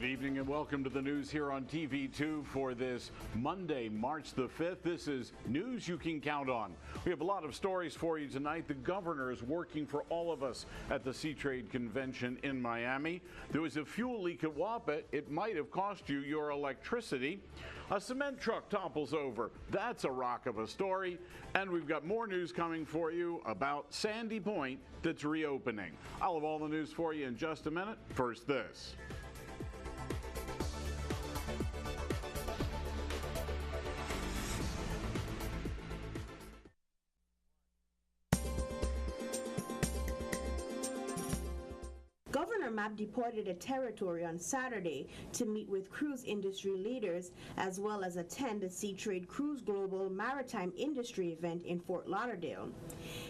evening and welcome to the news here on TV2 for this Monday, March the 5th. This is news you can count on. We have a lot of stories for you tonight. The governor is working for all of us at the Seatrade Convention in Miami. There was a fuel leak at WAPA. It might have cost you your electricity. A cement truck topples over. That's a rock of a story. And we've got more news coming for you about Sandy Point that's reopening. I'll have all the news for you in just a minute. First, this. Governor Mapp departed a territory on Saturday to meet with cruise industry leaders as well as attend the Seatrade Cruise Global Maritime Industry event in Fort Lauderdale.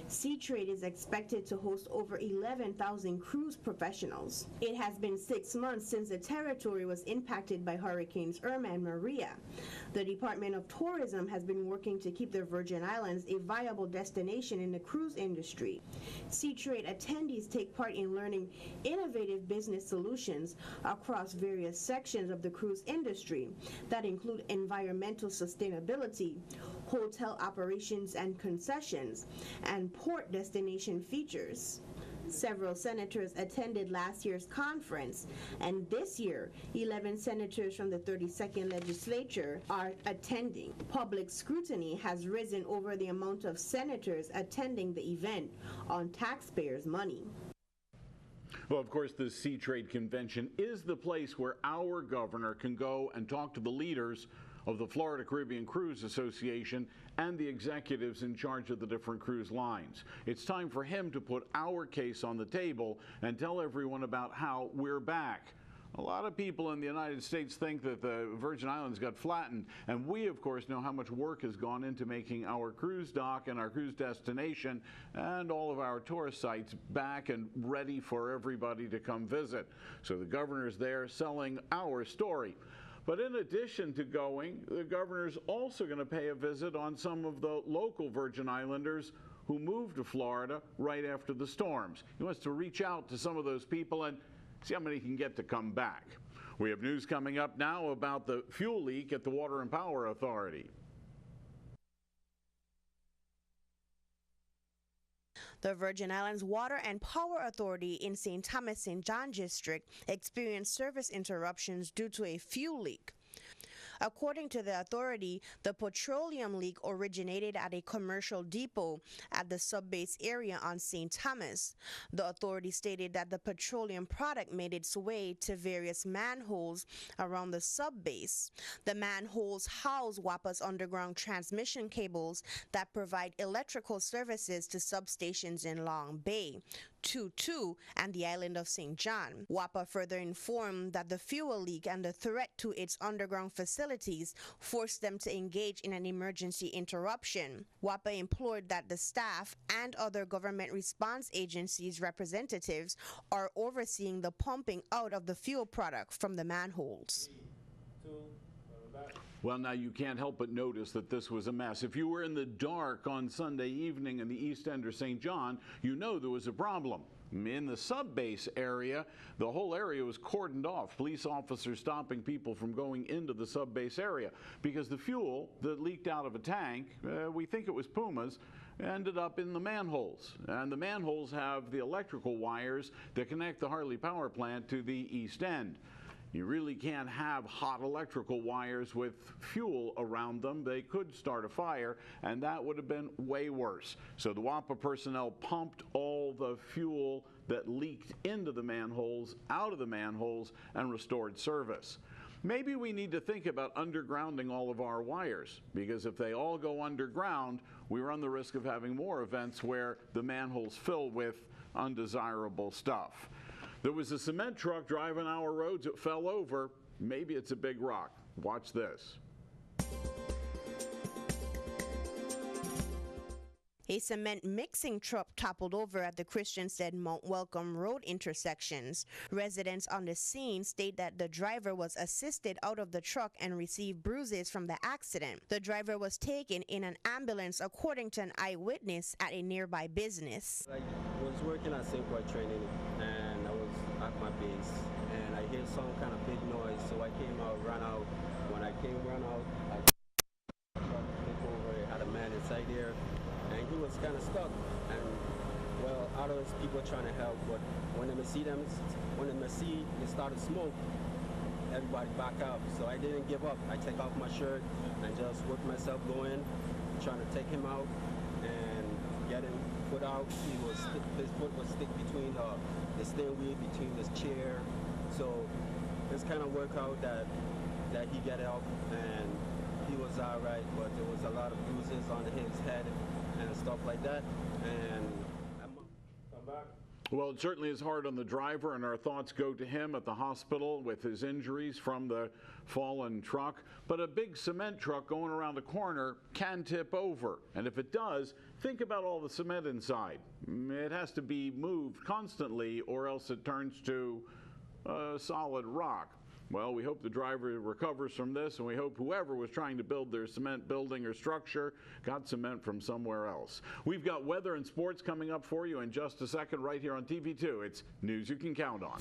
Seatrade is expected to host over 11,000 cruise professionals. It has been 6 months since the territory was impacted by Hurricanes Irma and Maria. The Department of Tourism has been working to keep the Virgin Islands a viable destination in the cruise industry. Seatrade attendees take part in learning innovative business solutions across various sections of the cruise industry that include environmental sustainability, hotel operations and concessions, and port destination features. Several senators attended last year's conference, and this year, 11 senators from the 32nd legislature are attending. Public scrutiny has risen over the amount of senators attending the event on taxpayers' money. Well, of course, the Seatrade Convention is the place where our governor can go and talk to the leaders of the Florida Caribbean Cruise Association and the executives in charge of the different cruise lines. It's time for him to put our case on the table and tell everyone about how we're back. A lot of people in the United States think that the Virgin Islands got flattened, and we, of course, know how much work has gone into making our cruise dock and our cruise destination and all of our tourist sites back and ready for everybody to come visit. So the governor's there selling our story. But in addition to going, the governor's also going to pay a visit on some of the local Virgin Islanders who moved to Florida right after the storms. He wants to reach out to some of those people and see how many can get to come back. We have news coming up now about the fuel leak at the Water and Power Authority. The Virgin Islands Water and Power Authority in St. Thomas St. John District experienced service interruptions due to a fuel leak. According to the authority, the petroleum leak originated at a commercial depot at the subbase area on St. Thomas. The authority stated that the petroleum product made its way to various manholes around the subbase. The manholes house WAPA's underground transmission cables that provide electrical services to substations in Long Bay, Tutu, and the island of St. John. WAPA further informed that the fuel leak and the threat to its underground facilities forced them to engage in an emergency interruption. WAPA implored that the staff and other government response agencies' representatives are overseeing the pumping out of the fuel product from the manholes. Well, now you can't help but notice that this was a mess. If you were in the dark on Sunday evening in the East End or St. John, you know there was a problem. In the subbase area, the whole area was cordoned off. Police officers stopping people from going into the subbase area because the fuel that leaked out of a tank, we think it was Puma's, ended up in the manholes. And the manholes have the electrical wires that connect the Harley Power Plant to the East End. You really can't have hot electrical wires with fuel around them. They could start a fire, and that would have been way worse. So the WAPA personnel pumped all the fuel that leaked into the manholes out of the manholes and restored service. Maybe we need to think about undergrounding all of our wires, because if they all go underground, we run the risk of having more events where the manholes fill with undesirable stuff. There was a cement truck driving our roads. It fell over. Maybe it's a big rock. Watch this. A cement mixing truck toppled over at the Christiansted Mount Welcome Road intersections. Residents on the scene state that the driver was assisted out of the truck and received bruises from the accident. The driver was taken in an ambulance, according to an eyewitness at a nearby business. I was working at St. Croix training, and I was at my base, and I hear some kind of big noise, so I came out, ran out. When I run out, I look over, had a man inside there, and he was kind of stuck. And well, others people trying to help, but when they see they started smoke, everybody back up. So I didn't give up. I take off my shirt and just work myself going, trying to take him out and get him put out. His foot was stick between the steering wheel, between this chair. So it's kind of worked out that he got out and he was all right, but there was a lot of bruises on his head and stuff like that. And come back. Well, it certainly is hard on the driver, and our thoughts go to him at the hospital with his injuries from the fallen truck. But a big cement truck going around the corner can tip over. And if it does, think about all the cement inside. It has to be moved constantly or else it turns to solid rock. Well, we hope the driver recovers from this, and we hope whoever was trying to build their cement building or structure got cement from somewhere else. We've got weather and sports coming up for you in just a second right here on TV2. It's news you can count on.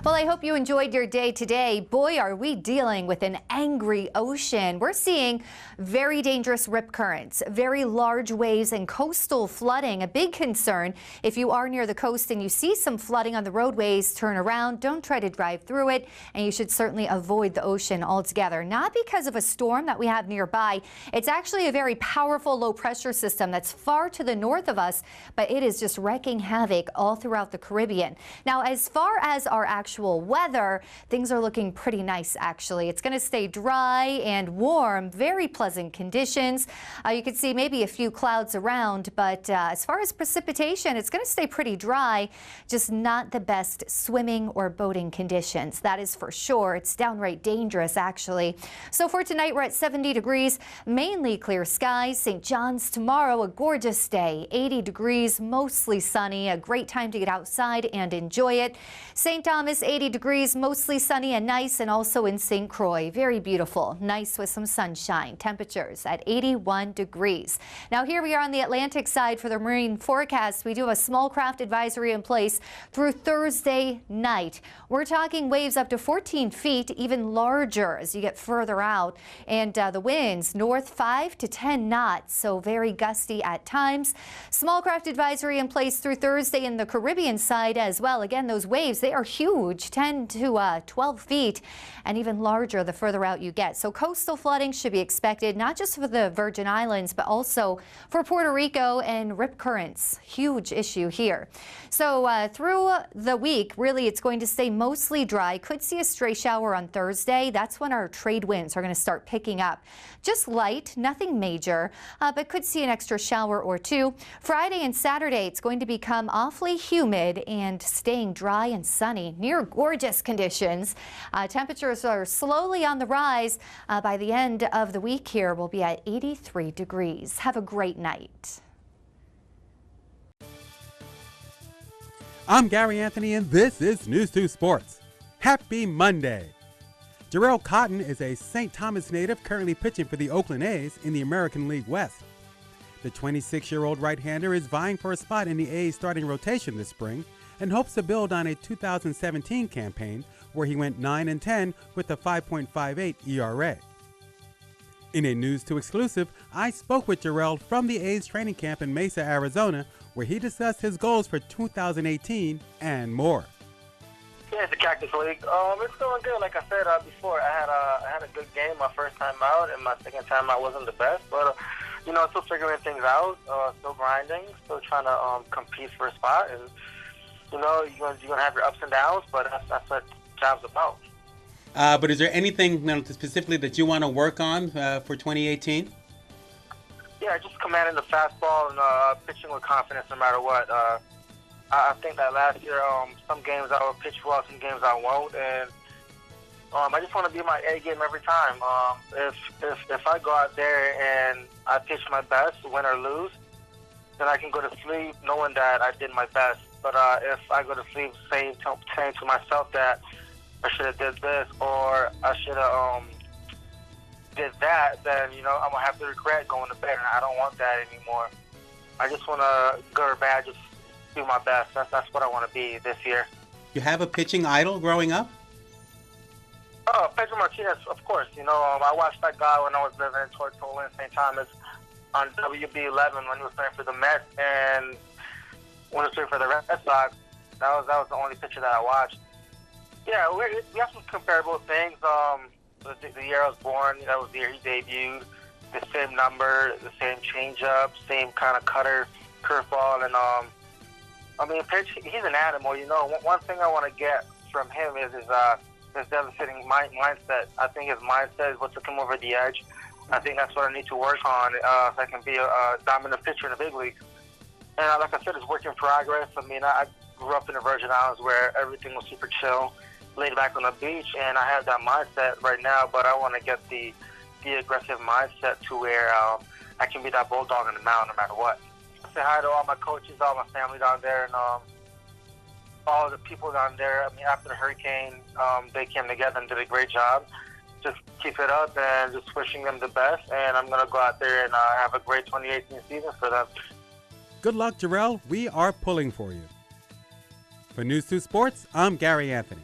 Well, I hope you enjoyed your day today. Boy, are we dealing with an angry ocean. We're seeing very dangerous rip currents, very large waves, and coastal flooding. A big concern if you are near the coast and you see some flooding on the roadways, turn around, don't try to drive through it, and you should certainly avoid the ocean altogether. Not because of a storm that we have nearby. It's actually a very powerful low pressure system that's far to the north of us, but it is just wreaking havoc all throughout the Caribbean. Now, as far as our actual weather, things are looking pretty nice, actually. It's going to stay dry and warm, very pleasant conditions. You can see maybe a few clouds around, but as far as precipitation, it's going to stay pretty dry, just not the best swimming or boating conditions. That is for sure. It's downright dangerous, actually. So for tonight, we're at 70 degrees, mainly clear skies. St. John's tomorrow, a gorgeous day, 80 degrees, mostly sunny, a great time to get outside and enjoy it. St. Thomas, 80 degrees, mostly sunny and nice, and also in St. Croix, very beautiful, nice with some sunshine. Temperatures at 81 degrees. Now here we are on the Atlantic side for the marine forecast. We do have a small craft advisory in place through Thursday night. We're talking waves up to 14 feet, even larger as you get further out, and the winds north 5 to 10 knots, so very gusty at times. Small craft advisory in place through Thursday in the Caribbean side as well. Again, those waves, they are huge, 10 to 12 feet, and even larger the further out you get. So coastal flooding should be expected, not just for the Virgin Islands, but also for Puerto Rico and rip currents. Huge issue here. So through the week, really, it's going to stay mostly dry. Could see a stray shower on Thursday. That's when our trade winds are going to start picking up. Just light, nothing major, but could see an extra shower or two. Friday and Saturday, it's going to become awfully humid and staying dry and sunny, near gorgeous conditions. Temperatures are slowly on the rise. By the end of the week here, we'll be at 83 degrees. Have a great night. I'm Gary Anthony, and this is News 2 Sports. Happy Monday. Jarrell Cotton is a St. Thomas native currently pitching for the Oakland A's in the American League West. The 26-year-old right-hander is vying for a spot in the A's starting rotation this spring and hopes to build on a 2017 campaign where he went 9-10 with a 5.58 ERA. In a News 2 exclusive, I spoke with Jarrell from the A's training camp in Mesa, Arizona, where he discussed his goals for 2018 and more. Yeah, it's the Cactus League. It's going good. Like I said before, I had a good game my first time out, and my second time out wasn't the best. But still figuring things out, still grinding, still trying to compete for a spot. And you're gonna have your ups and downs, but that's what job's about. But is there anything specifically that you want to work on for 2018? Yeah, just commanding the fastball and pitching with confidence no matter what. I think that last year, some games I will pitch well, some games I won't, and I just want to be my A game every time. If I go out there and I pitch my best, win or lose, then I can go to sleep knowing that I did my best. But if I go to sleep saying to myself that I should have did this, or I should have did that, then, you know, I'm going to have to regret going to bed, and I don't want that anymore. I just want to, good or bad, just do my best. That's what I want to be this year. You have a pitching idol growing up? Oh, Pedro Martinez, of course. You know, I watched that guy when I was living in Tortola in St. Thomas on WB11 when he was playing for the Mets, and when he was playing for the Red Sox. That was the only pitcher that I watched. Yeah, we have some comparable things. The year I was born, that was the year he debuted. The same number, the same changeup, same kind of cutter, curveball, and I mean, pitch. He's an animal. You know, one thing I want to get from him is his devastating mindset. I think his mindset is what took him over the edge. I think that's what I need to work on so I can be a dominant pitcher in the big leagues. And like I said, it's work in progress. I mean, I grew up in the Virgin Islands where everything was super chill, laid back on the beach, and I have that mindset right now, but I want to get the aggressive mindset to where I can be that bulldog on the mound no matter what. I say hi to all my coaches, all my family down there, and all the people down there. I mean, after the hurricane, they came together and did a great job. Just keep it up and just wishing them the best, and I'm going to go out there and have a great 2018 season for them. Good luck, Jarrell. We are pulling for you. For News 2 Sports, I'm Gary Anthony.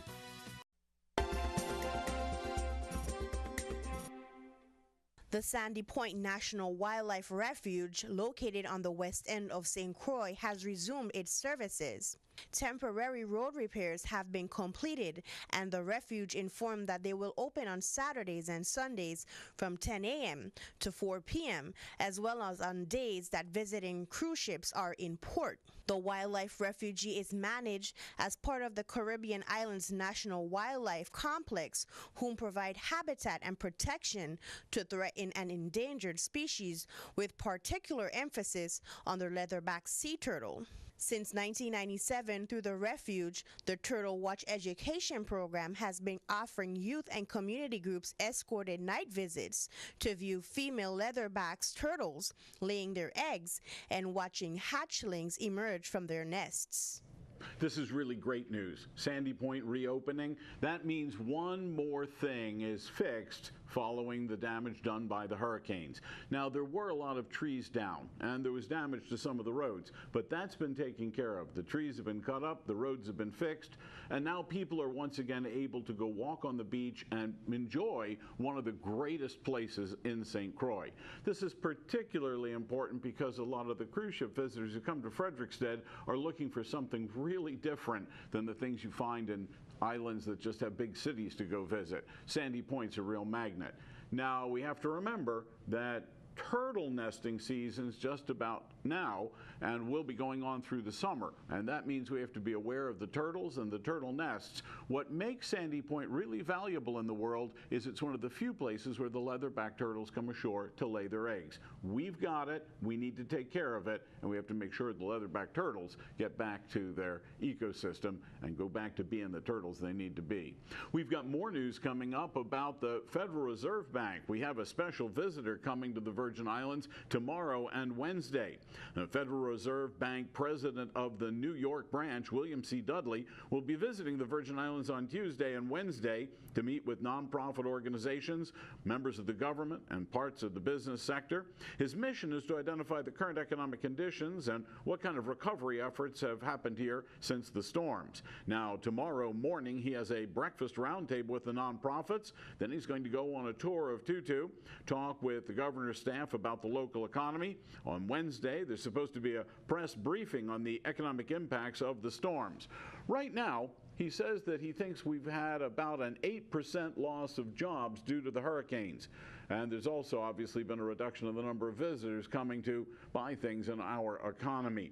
The Sandy Point National Wildlife Refuge, located on the west end of St. Croix, has resumed its services. Temporary road repairs have been completed, and the refuge informed that they will open on Saturdays and Sundays from 10 a.m. to 4 p.m., as well as on days that visiting cruise ships are in port. The wildlife refuge is managed as part of the Caribbean Islands National Wildlife Complex, whom provide habitat and protection to threatened and endangered species, with particular emphasis on the leatherback sea turtle. Since 1997, through the refuge, the Turtle Watch Education Program has been offering youth and community groups escorted night visits to view female leatherbacks turtles laying their eggs and watching hatchlings emerge from their nests. This is really great news. Sandy Point reopening. That means one more thing is fixed following the damage done by the hurricanes. Now, there were a lot of trees down, and there was damage to some of the roads, but that's been taken care of. The trees have been cut up, the roads have been fixed, and now people are once again able to go walk on the beach and enjoy one of the greatest places in St. Croix. This is particularly important because a lot of the cruise ship visitors who come to Frederiksted are looking for something really different than the things you find in islands that just have big cities to go visit. Sandy Point's a real magnet. Now, we have to remember that turtle nesting season's just about now and will be going on through the summer, and that means we have to be aware of the turtles and the turtle nests. What makes Sandy Point really valuable in the world is it's one of the few places where the leatherback turtles come ashore to lay their eggs. We've got it, we need to take care of it, and we have to make sure the leatherback turtles get back to their ecosystem and go back to being the turtles they need to be. We've got more news coming up about the Federal Reserve Bank. We have a special visitor coming to the Virgin Islands tomorrow and Wednesday. The Federal Reserve Bank president of the New York branch, William C. Dudley, will be visiting the Virgin Islands on Tuesday and Wednesday to meet with nonprofit organizations, members of the government, and parts of the business sector. His mission is to identify the current economic conditions and what kind of recovery efforts have happened here since the storms. Now, tomorrow morning, he has a breakfast roundtable with the nonprofits. Then he's going to go on a tour of Tutu, talk with the governor's staff about the local economy. On Wednesday, there's supposed to be a press briefing on the economic impacts of the storms. Right now, he says that he thinks we've had about an 8% loss of jobs due to the hurricanes. And there's also obviously been a reduction in the number of visitors coming to buy things in our economy.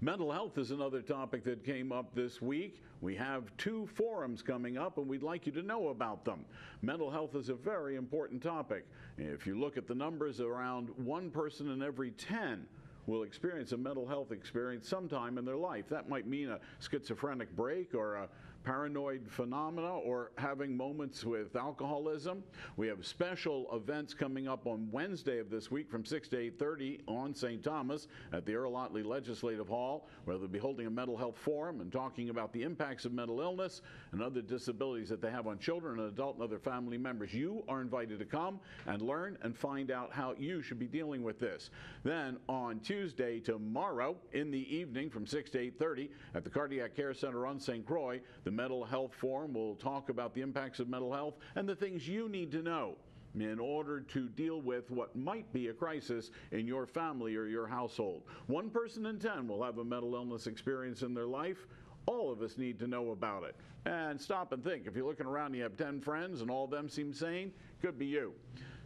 Mental health is another topic that came up this week. We have 2 forums coming up, and we'd like you to know about them. Mental health is a very important topic. If you look at the numbers, around 1 person in every 10 will experience a mental health experience sometime in their life. That might mean a schizophrenic break or a paranoid phenomena, or having moments with alcoholism. We have special events coming up on Wednesday of this week from 6 to 8:30 on St. Thomas at the Earl Otley Legislative Hall, where they'll be holding a mental health forum and talking about the impacts of mental illness and other disabilities that they have on children and adult and other family members. You are invited to come and learn and find out how you should be dealing with this. Then on Tuesday, tomorrow in the evening from 6 to 8:30 at the Cardiac Care Center on St. Croix, the Mental Health Forum will talk about the impacts of mental health and the things you need to know in order to deal with what might be a crisis in your family or your household. 1 person in 10 will have a mental illness experience in their life. All of us need to know about it. And stop and think. If you're looking around and you have 10 friends and all of them seem sane, could be you.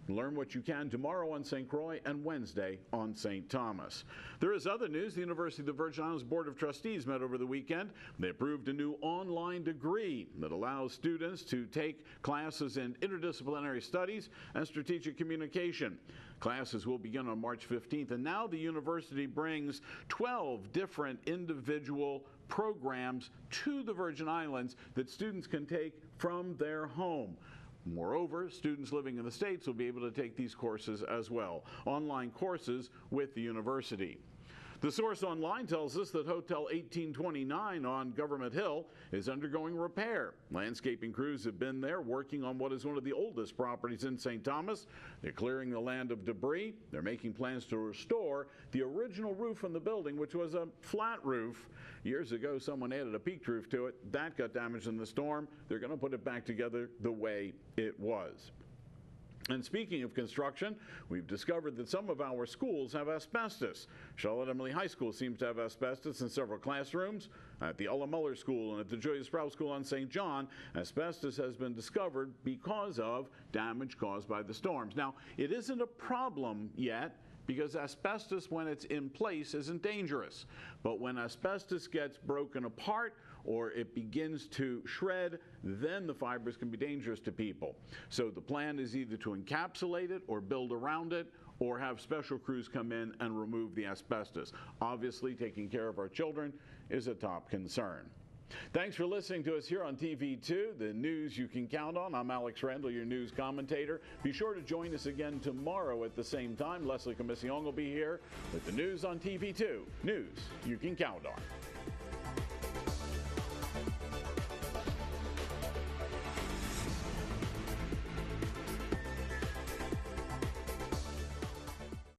Learn what you can tomorrow on St. Croix and Wednesday on St. Thomas. There is other news. The University of the Virgin Islands Board of Trustees met over the weekend. They approved a new online degree that allows students to take classes in interdisciplinary studies and strategic communication. Classes will begin on March 15th, and now the university brings 12 different individual programs to the Virgin Islands that students can take from their home. Moreover, students living in the States will be able to take these courses as well, online courses with the university. The source online tells us that Hotel 1829 on Government Hill is undergoing repair. Landscaping crews have been there working on what is one of the oldest properties in St. Thomas. They're clearing the land of debris. They're making plans to restore the original roof on the building, which was a flat roof. Years ago, someone added a peaked roof to it. That got damaged in the storm. They're going to put it back together the way it was. And speaking of construction, we've discovered that some of our schools have asbestos. Charlotte Emily High School seems to have asbestos in several classrooms. At the Ella Muller School and at the Julia Sprouse School on St. John, asbestos has been discovered because of damage caused by the storms. Now, it isn't a problem yet, because asbestos, when it's in place, isn't dangerous. But when asbestos gets broken apart or it begins to shred, then the fibers can be dangerous to people. So the plan is either to encapsulate it or build around it, or have special crews come in and remove the asbestos. Obviously, taking care of our children is a top concern. Thanks for listening to us here on TV2, the news you can count on. I'm Alex Randall, your news commentator. Be sure to join us again tomorrow at the same time. Leslie Commission will be here with the news on TV2, news you can count on.